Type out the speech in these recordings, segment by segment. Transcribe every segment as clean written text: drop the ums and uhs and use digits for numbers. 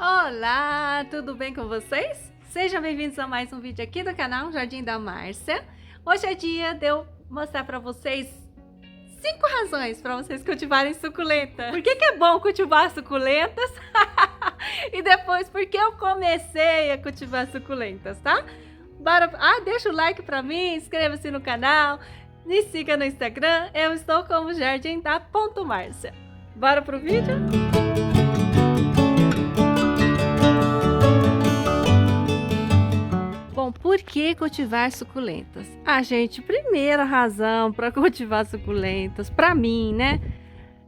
Olá, tudo bem com vocês? Sejam bem-vindos a mais um vídeo aqui do canal Jardim da Márcia. Hoje é dia de eu mostrar para vocês 5 razões para vocês cultivarem suculenta. Por que é bom cultivar suculentas? E depois, por que eu comecei a cultivar suculentas, tá? Deixa o like para mim, inscreva-se no canal, me siga no Instagram, eu estou como Jardim da Márcia. Bora pro vídeo? Bom, por que cultivar suculentas? Gente, primeira razão para cultivar suculentas, para mim, né?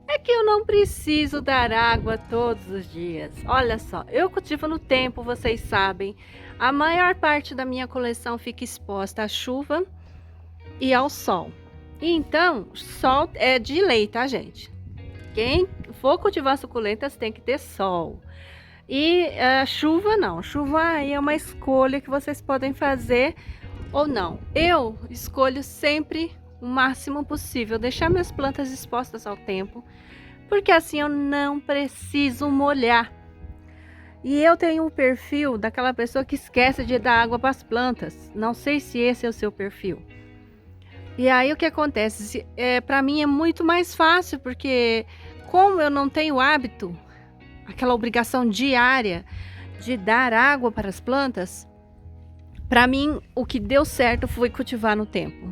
É que eu não preciso dar água todos os dias. Olha só, eu cultivo no tempo, vocês sabem. A maior parte da minha coleção fica exposta à chuva e ao sol. Então, sol é de lei, tá, gente? Quem for cultivar suculentas tem que ter sol. E chuva não, chuva aí é uma escolha que vocês podem fazer ou não. Eu escolho sempre o máximo possível, deixar minhas plantas expostas ao tempo, porque assim eu não preciso molhar. E eu tenho o perfil daquela pessoa que esquece de dar água para as plantas. Não sei se esse é o seu perfil. E aí o que acontece? Para mim é muito mais fácil, porque como eu não tenho hábito, aquela obrigação diária de dar água para as plantas, para mim o que deu certo foi cultivar no tempo.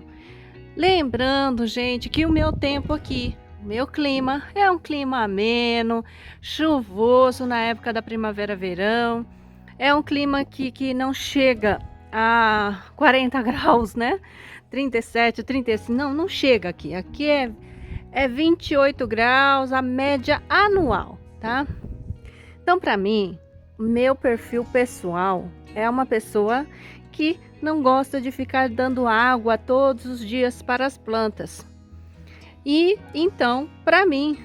Lembrando, gente, que o meu tempo aqui, o meu clima é um clima ameno, chuvoso na época da primavera-verão, é um clima que não chega a 40 graus, né? 37, 35, não chega aqui. Aqui é 28 graus, a média anual, tá? Então, para mim, meu perfil pessoal é uma pessoa que não gosta de ficar dando água todos os dias para as plantas. E então, para mim,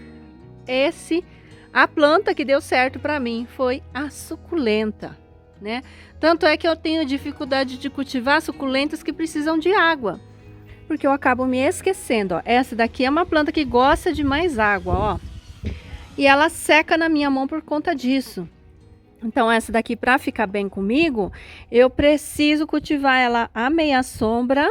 a planta que deu certo para mim foi a suculenta, né? Tanto é que eu tenho dificuldade de cultivar suculentas que precisam de água, porque eu acabo me esquecendo, ó. Essa daqui é uma planta que gosta de mais água, ó. E ela seca na minha mão por conta disso. Então essa daqui, para ficar bem comigo, eu preciso cultivar ela à meia sombra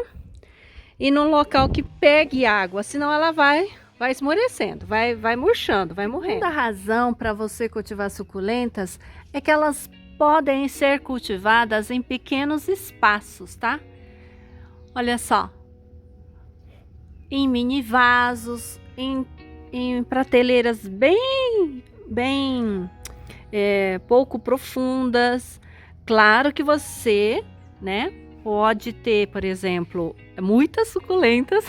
e num local que pegue água, senão ela vai esmorecendo, vai murchando, vai morrendo. A razão para você cultivar suculentas é que elas podem ser cultivadas em pequenos espaços, tá? Olha só, em mini vasos, em prateleiras bem pouco profundas. Claro que você, né, pode ter, por exemplo, muitas suculentas.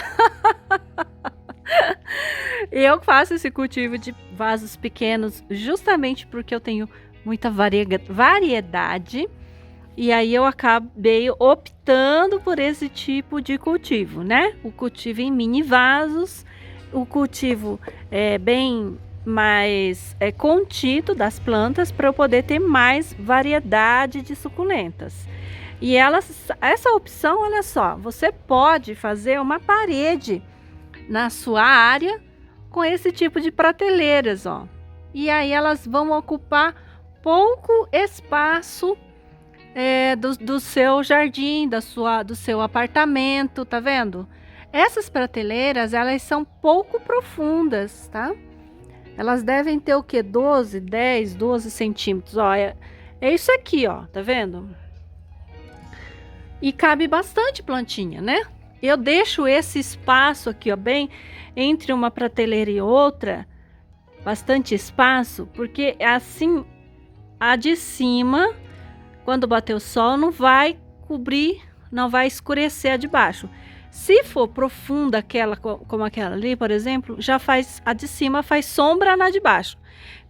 Eu faço esse cultivo de vasos pequenos justamente porque eu tenho muita variedade. E aí eu acabei optando por esse tipo de cultivo, né? O cultivo em mini vasos, o cultivo bem mais contido das plantas, para eu poder ter mais variedade de suculentas. E essa opção, olha só, você pode fazer uma parede na sua área com esse tipo de prateleiras, ó. E aí elas vão ocupar pouco espaço do seu jardim, do seu apartamento, tá vendo? Essas prateleiras, elas são pouco profundas, tá? Elas devem ter o que? 12 centímetros, ó. É isso aqui, ó, tá vendo? E cabe bastante plantinha, né? Eu deixo esse espaço aqui, ó, bem entre uma prateleira e outra, bastante espaço, porque assim a de cima, quando bater o sol, não vai cobrir, não vai escurecer a de baixo. Se for profunda como aquela ali, por exemplo, a de cima faz sombra na de baixo.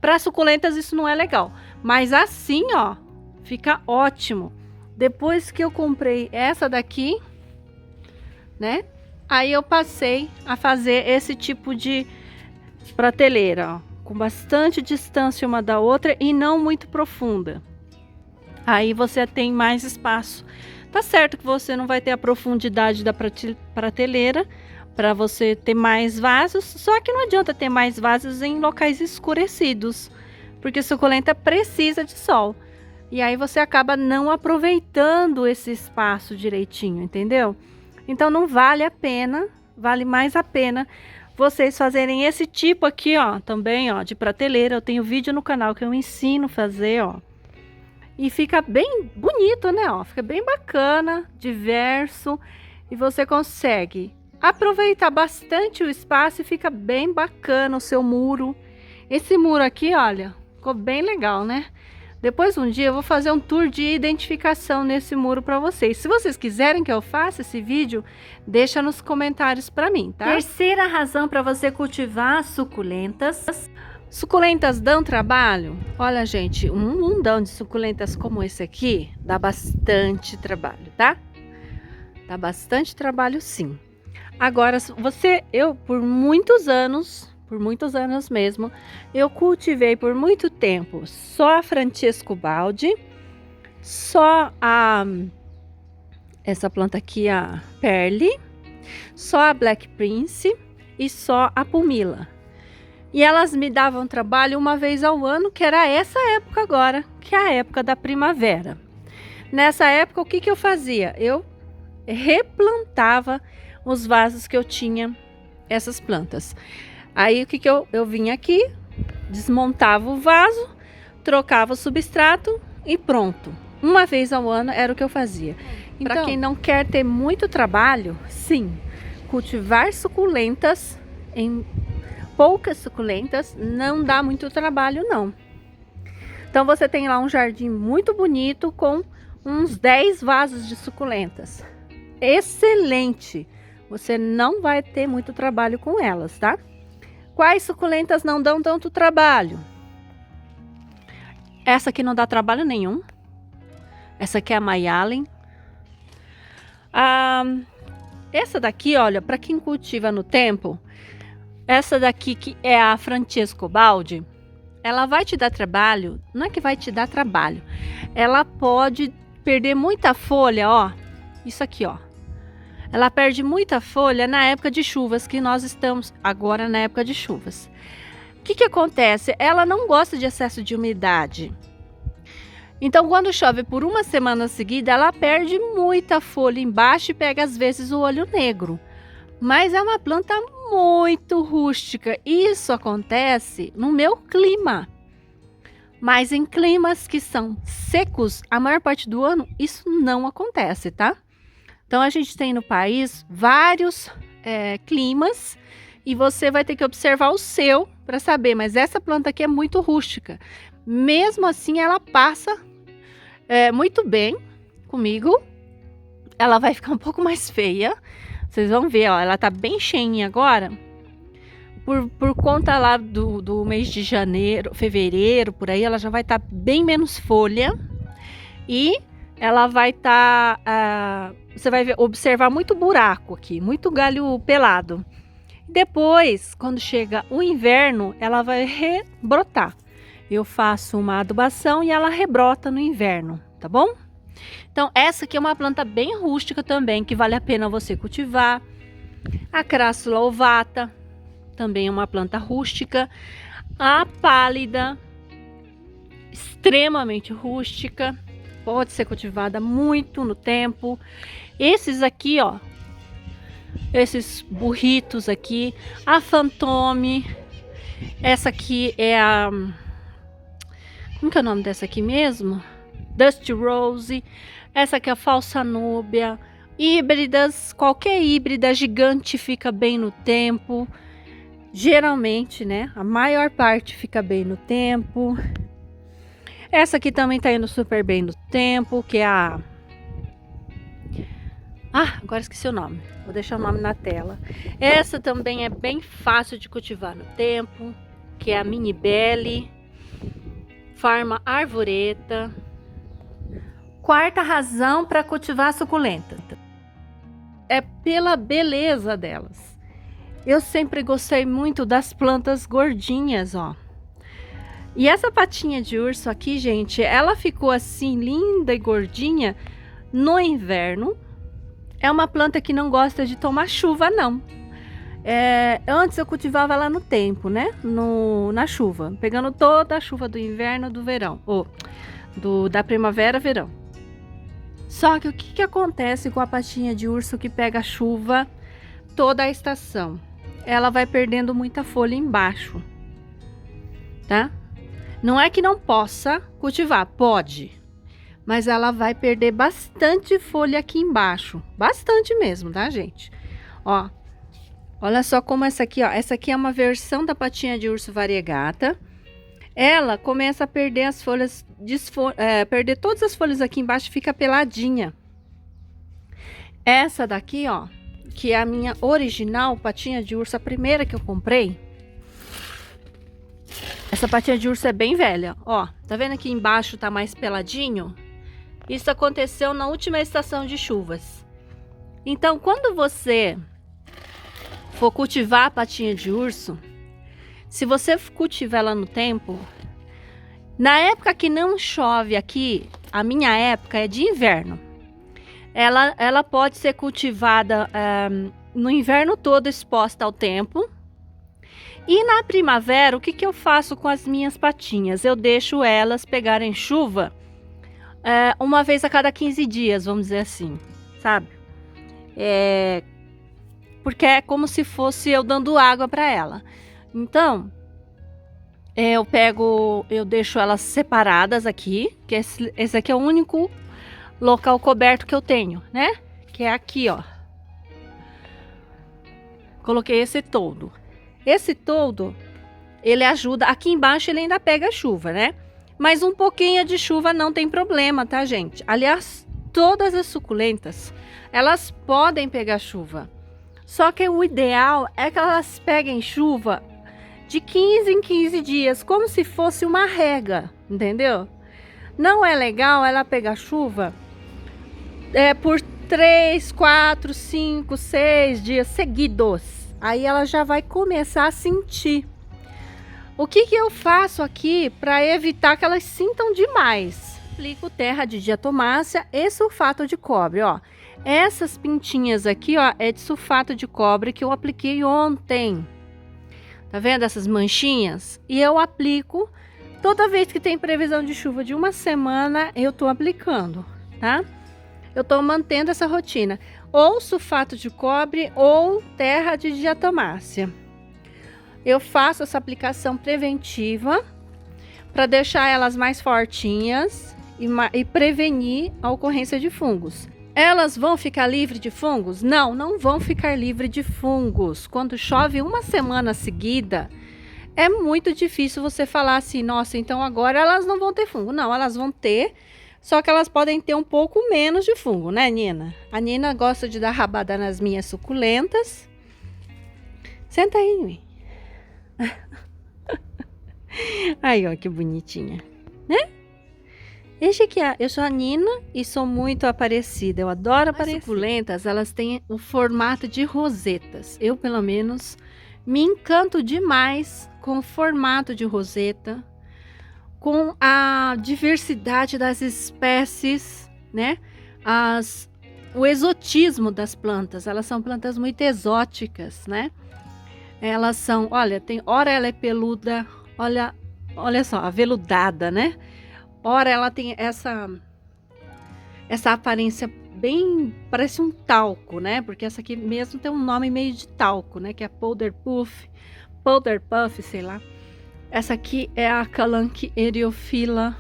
Para suculentas isso não é legal, mas assim, ó, fica ótimo. Depois que eu comprei essa daqui, né? Aí eu passei a fazer esse tipo de prateleira, ó, com bastante distância uma da outra e não muito profunda. Aí você tem mais espaço. Tá certo que você não vai ter a profundidade da prateleira para você ter mais vasos, só que não adianta ter mais vasos em locais escurecidos. porque suculenta precisa de sol. E aí você acaba não aproveitando esse espaço direitinho, entendeu? Então não vale a pena, vale mais a pena vocês fazerem esse tipo aqui, ó, também, ó, de prateleira. Eu tenho vídeo no canal que eu ensino a fazer, ó. E fica bem bonito, né, ó, fica bem bacana, diverso, e você consegue aproveitar bastante o espaço e fica bem bacana o seu muro. Esse muro aqui, olha, ficou bem legal, né? Depois um dia eu vou fazer um tour de identificação nesse muro para vocês. Se vocês quiserem que eu faça esse vídeo, deixa nos comentários para mim, tá? Terceira razão para você cultivar suculentas. Suculentas dão trabalho? Olha, gente, um mundão de suculentas como esse aqui dá bastante trabalho, tá? Dá bastante trabalho, sim. Agora, eu por muitos anos mesmo, eu cultivei por muito tempo só a Francesco Baldi, só essa planta aqui, a Perle, só a Black Prince e só a Pumila. E elas me davam trabalho uma vez ao ano, que era essa época agora, que é a época da primavera. Nessa época, o que que eu fazia? Eu replantava os vasos que eu tinha essas plantas. Aí o que que eu vinha aqui, desmontava o vaso, trocava o substrato e pronto. Uma vez ao ano era o que eu fazia. Então, para quem não quer ter muito trabalho, sim, cultivar suculentas, em poucas suculentas, não dá muito trabalho não. Então você tem lá um jardim muito bonito com uns 10 vasos de suculentas. Excelente! Você não vai ter muito trabalho com elas, tá? Quais suculentas não dão tanto trabalho? Essa aqui não dá trabalho nenhum. Essa aqui é a Mayalen. Essa daqui, olha, para quem cultiva no tempo, essa daqui que é a Francesco Baldi, ela vai te dar trabalho. Não é que vai te dar trabalho. Ela pode perder muita folha, ó. Isso aqui, ó. Ela perde muita folha na época de chuvas, que nós estamos agora na época de chuvas. O que que acontece? Ela não gosta de excesso de umidade. Então, quando chove por uma semana seguida, ela perde muita folha embaixo e pega às vezes o olho negro. Mas é uma planta muito rústica. Isso acontece no meu clima. Mas em climas que são secos, a maior parte do ano, isso não acontece, tá? Então, a gente tem no país vários climas e você vai ter que observar o seu para saber. Mas essa planta aqui é muito rústica. Mesmo assim, ela passa muito bem comigo. Ela vai ficar um pouco mais feia. Vocês vão ver, ó, ela tá bem cheinha agora. Por conta lá do mês de janeiro, fevereiro, por aí, ela já vai estar bem menos folha. E ela vai estar... você vai observar muito buraco aqui, muito galho pelado. Depois, quando chega o inverno, ela vai rebrotar. Eu faço uma adubação e ela rebrota no inverno, tá bom? Então, essa aqui é uma planta bem rústica também, que vale a pena você cultivar. A Crassula ovata, também é uma planta rústica. A pálida, extremamente rústica, pode ser cultivada muito no tempo. Esses aqui, ó, esses burritos aqui, a Fantôme, essa aqui é a... como que é o nome dessa aqui mesmo? Dusty Rose. Essa aqui é a Falsa Núbia. Híbridas, qualquer híbrida gigante fica bem no tempo. Geralmente, né? A maior parte fica bem no tempo. Essa aqui também tá indo super bem no tempo, que é a... agora esqueci o nome. Vou deixar o nome na tela. Essa também é bem fácil de cultivar no tempo, que é a Mini Belly. Farma Arvoreta. Quarta razão para cultivar suculenta é pela beleza delas. Eu sempre gostei muito das plantas gordinhas, ó. E essa patinha de urso aqui, gente, ela ficou assim linda e gordinha no inverno. É uma planta que não gosta de tomar chuva, não. Antes eu cultivava ela no tempo, né? Na chuva, pegando toda a chuva do inverno, do verão, ou da primavera, verão. Só que o que acontece com a patinha de urso que pega chuva toda a estação? Ela vai perdendo muita folha embaixo, tá? Não é que não possa cultivar, pode, mas ela vai perder bastante folha aqui embaixo, bastante mesmo, tá, gente? Ó, olha só como essa aqui, ó, essa aqui é uma versão da patinha de urso variegata. Ela começa a perder as folhas, perder todas as folhas aqui embaixo, fica peladinha. Essa daqui, ó, que é a minha original patinha de urso, a primeira que eu comprei. Essa patinha de urso é bem velha, ó. Tá vendo aqui embaixo tá mais peladinho? Isso aconteceu na última estação de chuvas. Então, quando você for cultivar a patinha de urso, se você cultivar ela no tempo, na época que não chove aqui, a minha época é de inverno. Ela pode ser cultivada no inverno todo, exposta ao tempo. E na primavera, o que eu faço com as minhas patinhas? Eu deixo elas pegarem chuva uma vez a cada 15 dias, vamos dizer assim, sabe? Porque é como se fosse eu dando água para ela. Então, eu deixo elas separadas aqui, que esse aqui é o único local coberto que eu tenho, né? Que é aqui, ó. Coloquei esse toldo. Esse toldo, ele ajuda. Aqui embaixo ele ainda pega chuva, né? Mas um pouquinho de chuva não tem problema, tá, gente? Aliás, todas as suculentas, elas podem pegar chuva. Só que o ideal é que elas peguem chuva de 15 em 15 dias, como se fosse uma rega, entendeu? Não é legal ela pegar chuva por 3, 4, 5, 6 dias seguidos. Aí ela já vai começar a sentir. O que eu faço aqui para evitar que elas sintam demais? Aplico terra de diatomácea e sulfato de cobre, ó. Essas pintinhas aqui, ó, é de sulfato de cobre que eu apliquei ontem. Tá vendo essas manchinhas? E eu aplico toda vez que tem previsão de chuva de uma semana, eu tô aplicando, tá? Eu tô mantendo essa rotina. Ou sulfato de cobre ou terra de diatomácea. Eu faço essa aplicação preventiva para deixar elas mais fortinhas e prevenir a ocorrência de fungos. Elas vão ficar livres de fungos? Não, não vão ficar livres de fungos. Quando chove uma semana seguida, é muito difícil você falar assim, nossa, então agora elas não vão ter fungo. Não, elas vão ter, só que elas podem ter um pouco menos de fungo, né, Nina? A Nina gosta de dar rabada nas minhas suculentas. Senta aí, Nui. Aí, ó, que bonitinha, né? Eu sou a Nina e sou muito aparecida. Eu adoro aparecer. As suculentas, elas têm o formato de rosetas. Eu, pelo menos, me encanto demais com o formato de roseta, com a diversidade das espécies, né? O exotismo das plantas. Elas são plantas muito exóticas, né? Elas são, olha, ora ela é peluda, olha só, aveludada, né? Ora ela tem essa aparência bem, parece um talco, né? Porque essa aqui mesmo tem um nome meio de talco, né? Que é Powder Puff, sei lá. Essa aqui é a Calanque Eriophylla.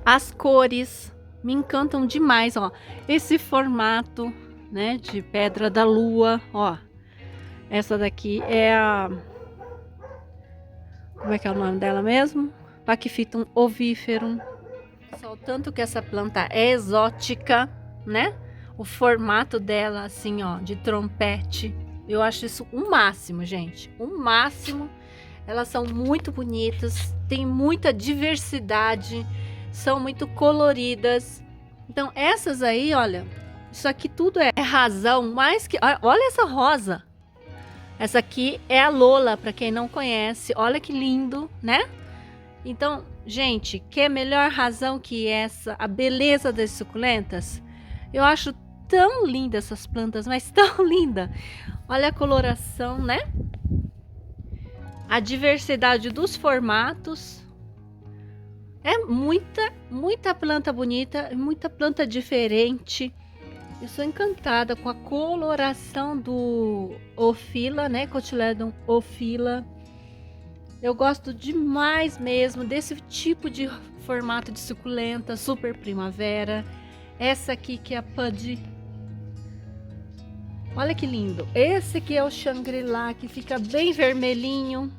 As cores me encantam demais, ó. Esse formato, né? De pedra da lua, ó. Essa daqui é a... Como é que é o nome dela mesmo? Pachyphytum oviferum. Só tanto que essa planta é exótica, né? O formato dela, assim, ó, de trompete. Eu acho isso o máximo, gente. O máximo. Elas são muito bonitas, tem muita diversidade, são muito coloridas. Então, essas aí, olha, isso aqui tudo é razão mais que... Olha essa rosa. Essa aqui é a Lola, para quem não conhece. Olha que lindo, né? Então, gente, que melhor razão que essa? A beleza das suculentas. Eu acho tão linda essas plantas, mas tão linda. Olha a coloração, né? A diversidade dos formatos. É muita planta bonita, muita planta diferente. Eu sou encantada com a coloração do Ophylla, né? Cotyledon Ophylla. Eu gosto demais mesmo desse tipo de formato de suculenta, super primavera. Essa aqui que é a Pudgy. Olha que lindo. Esse aqui é o Shangri-La, que fica bem vermelhinho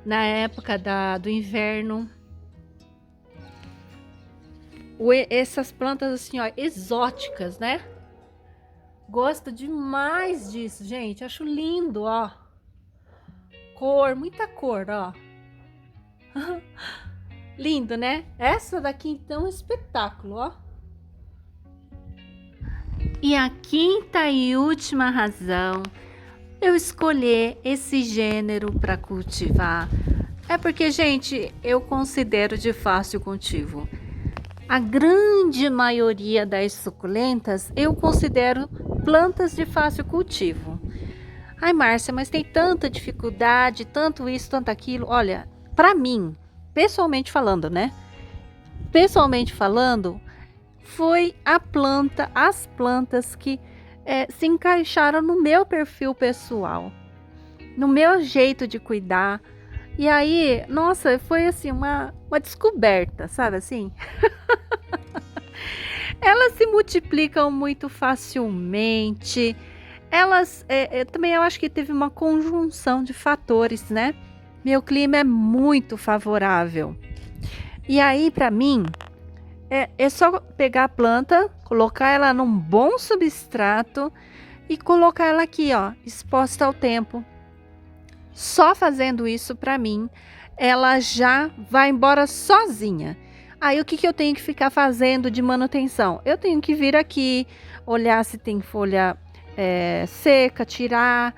na época do inverno. Essas plantas assim, ó, exóticas, né? Gosto demais disso, gente. Acho lindo, ó. Cor, muita cor, ó. Lindo, né? Essa daqui, então, é um espetáculo, ó. E a quinta e última razão eu escolher esse gênero para cultivar é porque, gente, eu considero de fácil cultivo. A grande maioria das suculentas eu considero plantas de fácil cultivo. Ai, Márcia, mas tem tanta dificuldade, tanto isso, tanto aquilo. Olha, para mim, pessoalmente falando, né? Pessoalmente falando, foi as plantas que se encaixaram no meu perfil pessoal, no meu jeito de cuidar. E aí, nossa, foi assim uma descoberta, sabe assim? Elas se multiplicam muito facilmente. Elas também eu acho que teve uma conjunção de fatores, né? Meu clima é muito favorável. E aí, para mim, é só pegar a planta, colocar ela num bom substrato e colocar ela aqui, ó, exposta ao tempo. Só fazendo isso, para mim, ela já vai embora sozinha. Aí o que eu tenho que ficar fazendo de manutenção? Eu tenho que vir aqui, olhar se tem folha seca, tirar,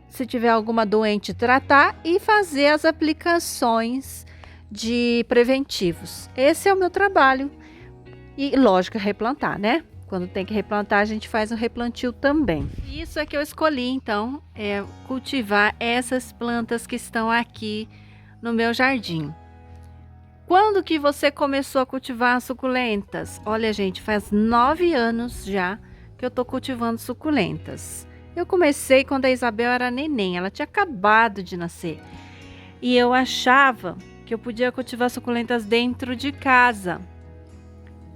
se tiver alguma doente, tratar e fazer as aplicações de preventivos. Esse é o meu trabalho. E lógico, replantar, né? Quando tem que replantar, a gente faz um replantio também. Isso é que eu escolhi, então, cultivar essas plantas que estão aqui no meu jardim. Quando que você começou a cultivar suculentas? Olha, gente, faz 9 anos já que eu tô cultivando suculentas. Eu comecei quando a Isabel era neném, ela tinha acabado de nascer. E eu achava que eu podia cultivar suculentas dentro de casa.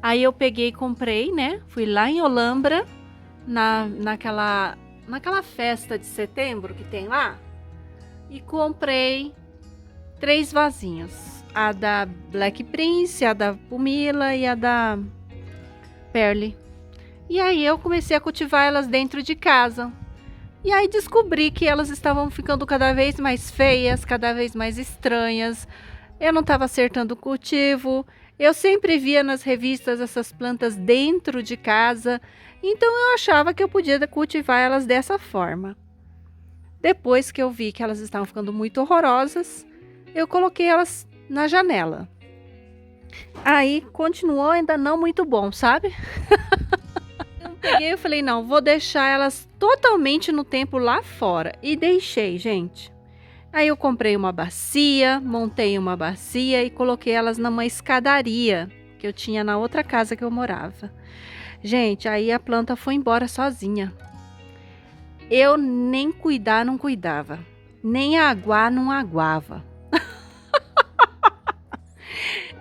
Aí eu peguei e comprei, né? Fui lá em Olambra, naquela festa de setembro que tem lá, e comprei 3 vasinhos. A da Black Prince, a da Pumila e a da Pearly. E aí eu comecei a cultivar elas dentro de casa. E aí descobri que elas estavam ficando cada vez mais feias, cada vez mais estranhas. Eu não estava acertando o cultivo. Eu sempre via nas revistas essas plantas dentro de casa. Então eu achava que eu podia cultivar elas dessa forma. Depois que eu vi que elas estavam ficando muito horrorosas, eu coloquei elas na janela. Aí continuou ainda não muito bom, sabe? Eu peguei e falei, não, vou deixar elas totalmente no tempo lá fora. E deixei, gente. Aí eu comprei uma bacia, montei uma bacia e coloquei elas numa escadaria que eu tinha na outra casa que eu morava. Gente, aí a planta foi embora sozinha. Eu nem cuidar não cuidava, nem aguar não aguava.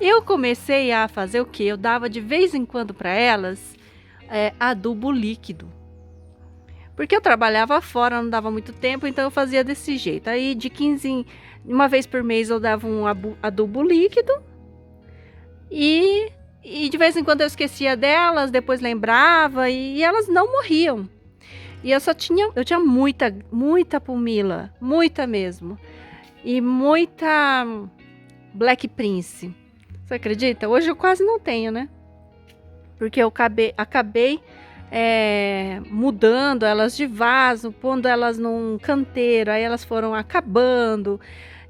Eu comecei a fazer o quê? Eu dava de vez em quando para elas adubo líquido. Porque eu trabalhava fora, não dava muito tempo, então eu fazia desse jeito. Aí uma vez por mês eu dava um adubo líquido. E de vez em quando eu esquecia delas, depois lembrava e elas não morriam. E eu tinha muita pumila, muita mesmo. E muita Black Prince. Você acredita? Hoje eu quase não tenho, né? Porque eu acabei mudando elas de vaso, pondo elas num canteiro, aí elas foram acabando.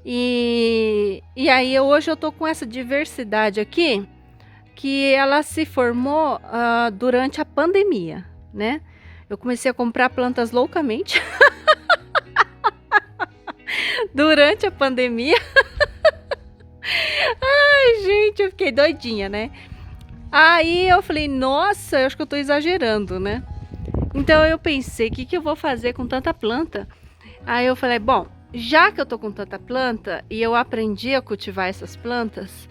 E aí hoje eu tô com essa diversidade aqui, que ela se formou durante a pandemia, né? Eu comecei a comprar plantas loucamente durante a pandemia. Ai, gente, eu fiquei doidinha, né? Aí eu falei, nossa, eu acho que eu tô exagerando, né? Então eu pensei, o que que eu vou fazer com tanta planta? Aí eu falei, bom, já que eu tô com tanta planta e eu aprendi a cultivar essas plantas,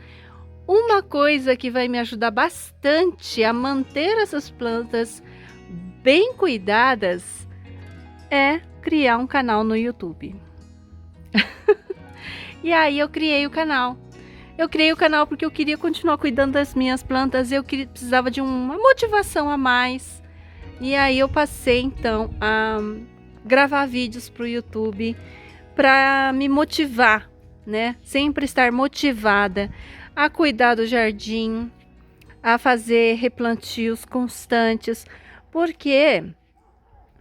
uma coisa que vai me ajudar bastante a manter essas plantas bem cuidadas é criar um canal no YouTube. E aí eu criei o canal. Eu criei o canal porque eu queria continuar cuidando das minhas plantas, precisava de uma motivação a mais. E aí eu passei então a gravar vídeos para o YouTube para me motivar, né? Sempre estar motivada a cuidar do jardim, a fazer replantios constantes, porque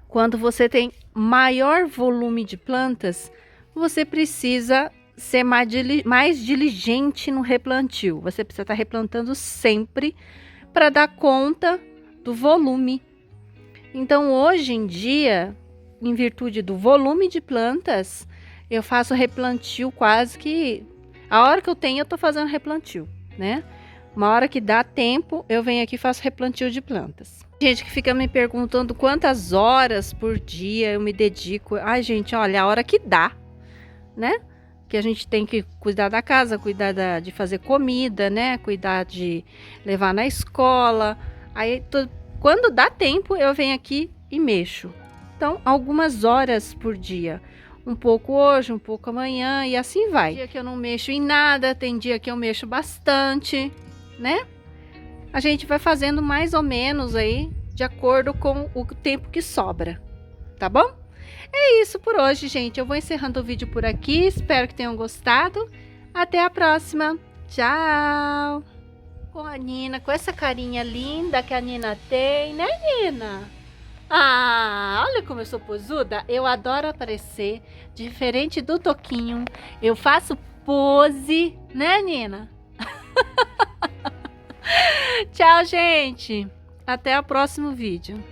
quando você tem maior volume de plantas, você precisa ser mais diligente no replantio. Você precisa estar replantando sempre para dar conta do volume. Então, hoje em dia, em virtude do volume de plantas, eu faço replantio quase que... A hora que eu tenho, eu tô fazendo replantio, né? Uma hora que dá tempo, eu venho aqui e faço replantio de plantas. Gente que fica me perguntando quantas horas por dia eu me dedico. Ai, gente, olha, a hora que dá, né? Que a gente tem que cuidar da casa, cuidar de fazer comida, né? Cuidar de levar na escola. Aí, quando dá tempo, eu venho aqui e mexo. Então, algumas horas por dia. Um pouco hoje, um pouco amanhã e assim vai. Tem dia que eu não mexo em nada, tem dia que eu mexo bastante, né? A gente vai fazendo mais ou menos aí, de acordo com o tempo que sobra, tá bom? É isso por hoje, gente. Eu vou encerrando o vídeo por aqui. Espero que tenham gostado. Até a próxima. Tchau! Com a Nina, com essa carinha linda que a Nina tem, né, Nina? Ah, olha como eu sou posuda. Eu adoro aparecer, diferente do Toquinho. Eu faço pose, né, Nina? Tchau, gente. Até o próximo vídeo.